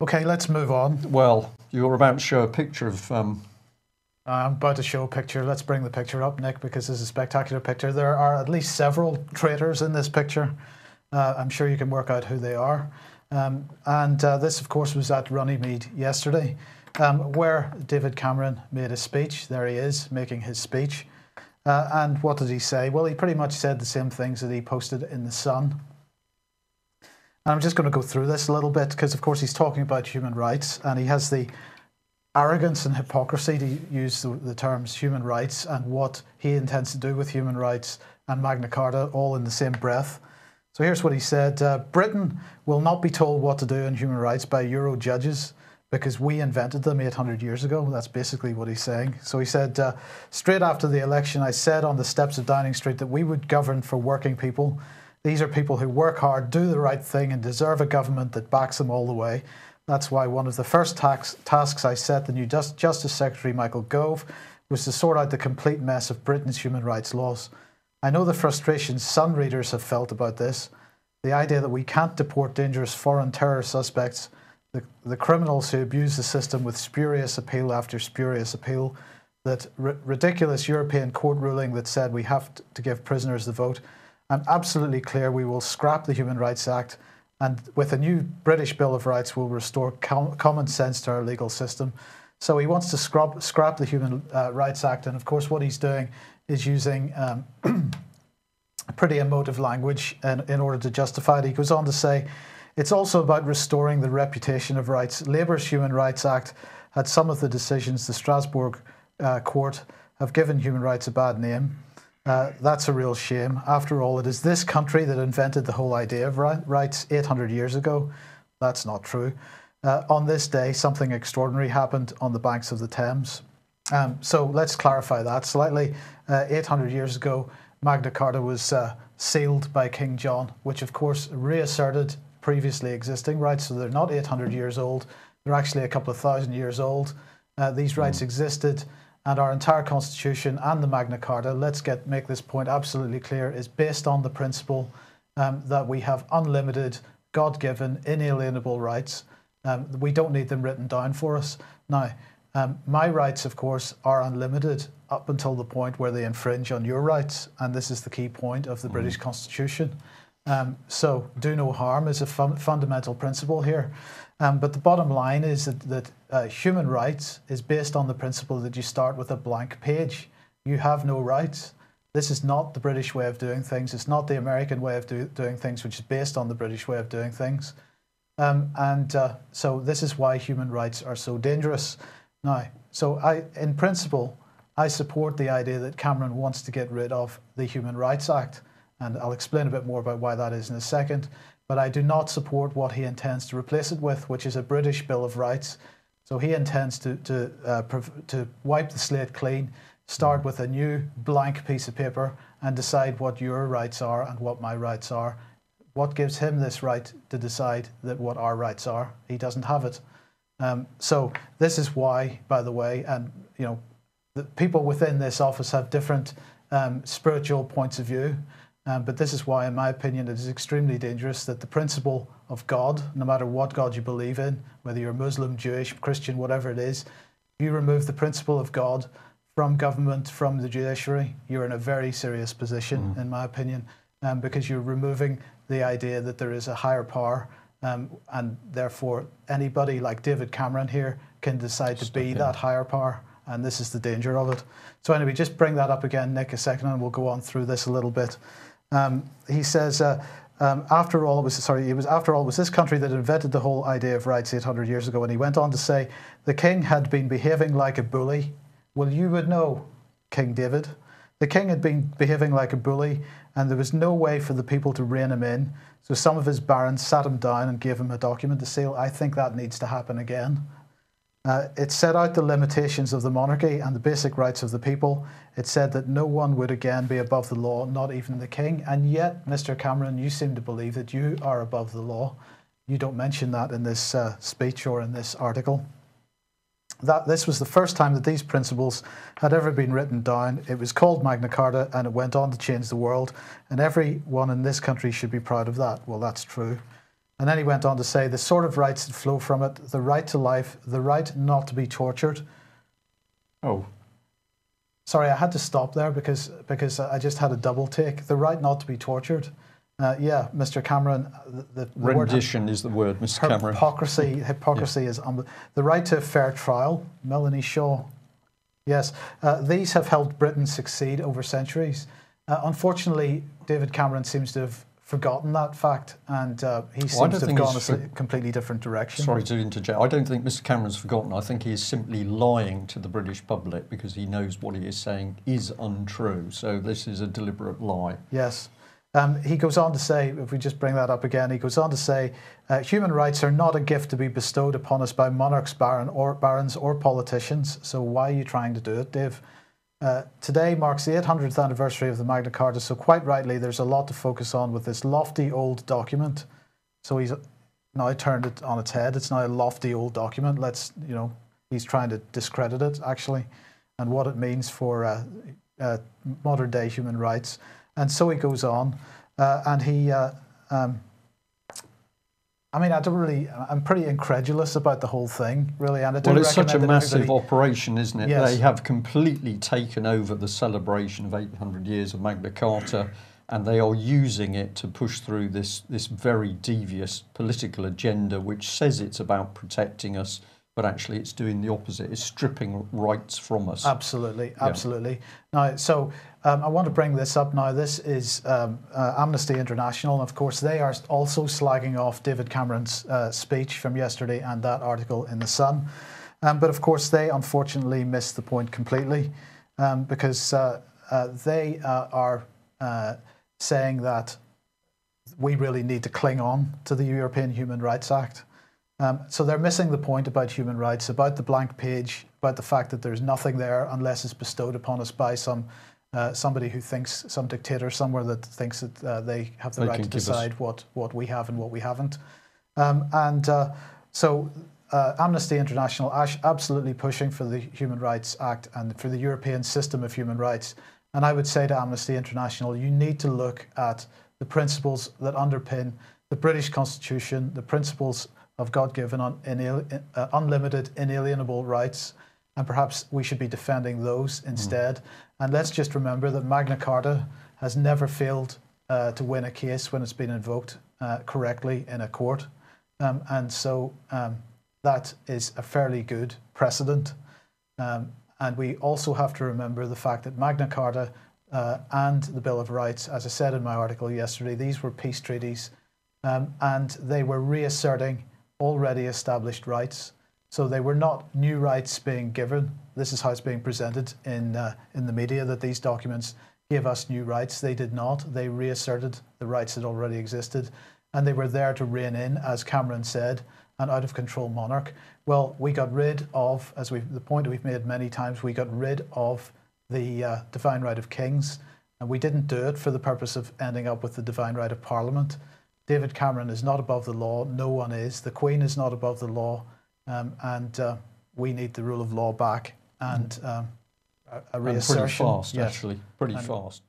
Okay, let's move on. Well, you're about to show a picture of... I'm about to show a picture. Let's bring the picture up, Nick, because this is a spectacular picture. There are at least several traitors in this picture. I'm sure you can work out who they are. This, of course, was at Runnymede yesterday, where David Cameron made a speech. There he is, making his speech. And what did he say? Well, he pretty much said the same things that he posted in The Sun. And I'm just going to go through this a little bit, because, of course, he's talking about human rights, and he has the arrogance and hypocrisy to use the terms human rights and what he intends to do with human rights and Magna Carta all in the same breath. So here's what he said. Britain will not be told what to do in human rights by Euro judges because we invented them 800 years ago. That's basically what he's saying. So he said, straight after the election, I said on the steps of Downing Street that we would govern for working people. These are people who work hard, do the right thing, and deserve a government that backs them all the way. That's why one of the first tasks I set the new Justice Secretary, Michael Gove, was to sort out the complete mess of Britain's human rights laws. I know the frustrations some readers have felt about this, the idea that we can't deport dangerous foreign terror suspects, the criminals who abuse the system with spurious appeal after spurious appeal, that ridiculous European court ruling that said we have to give prisoners the vote. I'm absolutely clear we will scrap the Human Rights Act, and with a new British Bill of Rights will restore common sense to our legal system. So he wants to scrap the Human Rights Act, and of course what he's doing is using pretty emotive language in order to justify it. He goes on to say, it's also about restoring the reputation of rights. Labour's Human Rights Act had some of the decisions the Strasbourg court have given human rights a bad name. That's a real shame. After all, it is this country that invented the whole idea of rights 800 years ago. That's not true. On this day, something extraordinary happened on the banks of the Thames. So let's clarify that slightly. 800 years ago, Magna Carta was sealed by King John, which of course reasserted previously existing rights. So they're not 800 years old. They're actually a couple of thousand years old. These rights existed. And our entire constitution and the Magna Carta, let's make this point absolutely clear, is based on the principle that we have unlimited, God-given, inalienable rights. We don't need them written down for us. Now, my rights, of course, are unlimited up until the point where they infringe on your rights. And this is the key point of the British Constitution. So do no harm is a fundamental principle here. But the bottom line is that human rights is based on the principle that you start with a blank page. You have no rights. This is not the British way of doing things. It's not the American way of doing things, which is based on the British way of doing things. So this is why human rights are so dangerous. Now, in principle, I support the idea that Cameron wants to get rid of the Human Rights Act. And I'll explain a bit more about why that is in a second. But I do not support what he intends to replace it with, which is a British Bill of Rights. So he intends to wipe the slate clean, start with a new blank piece of paper and decide what your rights are and what my rights are. What gives him this right to decide that what our rights are? He doesn't have it. So this is why, by the way, and you know, the people within this office have different spiritual points of view. But this is why, in my opinion, it is extremely dangerous that the principle of God, no matter what God you believe in, whether you're Muslim, Jewish, Christian, whatever it is, you remove the principle of God from government, from the judiciary, you're in a very serious position, in my opinion, because you're removing the idea that there is a higher power, and therefore anybody like David Cameron here can decide to be that higher power, and this is the danger of it. So anyway, just bring that up again, Nick, a second, and we'll go on through this a little bit. He says, after all, it was this country that invented the whole idea of rights 800 years ago. And he went on to say, the king had been behaving like a bully. Well, you would know, King David. The king had been behaving like a bully, and there was no way for the people to rein him in. So some of his barons sat him down and gave him a document to seal. I think that needs to happen again. It set out the limitations of the monarchy and the basic rights of the people. It said that no one would again be above the law, not even the king. And yet, Mr. Cameron, you seem to believe that you are above the law. You don't mention that in this speech or in this article. This was the first time that these principles had ever been written down. It was called Magna Carta, and it went on to change the world. And everyone in this country should be proud of that. Well, that's true. And then he went on to say the sort of rights that flow from it: the right to life, the right not to be tortured. Oh. Sorry, I had to stop there because I just had a double take. The right not to be tortured. Yeah, Mr. Cameron. The Rendition is the word, Mr. Cameron. Hypocrisy is the right to a fair trial. Melanie Shaw. Yes, these have helped Britain succeed over centuries. Unfortunately, David Cameron seems to have forgotten that fact, and he seems to have gone a completely different direction. Sorry to interject. I don't think Mr. Cameron's forgotten. I think he is simply lying to the British public because he knows what he is saying is untrue. So this is a deliberate lie. Yes. He goes on to say, if we just bring that up again, he goes on to say, human rights are not a gift to be bestowed upon us by monarchs, barons or politicians. So why are you trying to do it, Dave? Today marks the 800th anniversary of the Magna Carta, so quite rightly there's a lot to focus on with this lofty old document. So he's now turned it on its head. It's now a lofty old document. He's trying to discredit it, actually, and what it means for modern day human rights. And so he goes on, and he, I'm pretty incredulous about the whole thing, really. And it's such a massive operation, isn't it? Yes. They have completely taken over the celebration of 800 years of Magna Carta, and they are using it to push through this very devious political agenda, which says it's about protecting us, but actually it's doing the opposite. It's stripping rights from us. Absolutely, absolutely. Yeah. Now, so I want to bring this up now. This is Amnesty International. Of course, they are also slagging off David Cameron's speech from yesterday and that article in The Sun. But of course, they unfortunately missed the point completely because they are saying that we really need to cling on to the European Human Rights Act. So they're missing the point about human rights, about the blank page, about the fact that there's nothing there unless it's bestowed upon us by somebody who thinks, some dictator somewhere that thinks that they have the right to decide what we have and what we haven't. So Amnesty International absolutely pushing for the Human Rights Act and for the European system of human rights. And I would say to Amnesty International, you need to look at the principles that underpin the British Constitution, the principles of God-given unlimited inalienable rights, and perhaps we should be defending those instead. And let's just remember that Magna Carta has never failed to win a case when it's been invoked correctly in a court, and so that is a fairly good precedent. And we also have to remember the fact that Magna Carta and the Bill of Rights, as I said in my article yesterday, these were peace treaties, and they were reasserting already established rights. So they were not new rights being given. This is how it's being presented in the media, that these documents gave us new rights. They did not. They reasserted the rights that already existed, and they were there to rein in, as Cameron said, an out-of-control monarch. Well, we got rid of, the point we've made many times, we got rid of the divine right of kings, and we didn't do it for the purpose of ending up with the divine right of Parliament. David Cameron is not above the law. No one is. The Queen is not above the law. And we need the rule of law back and a reassertion. And pretty fast, actually. Pretty fast.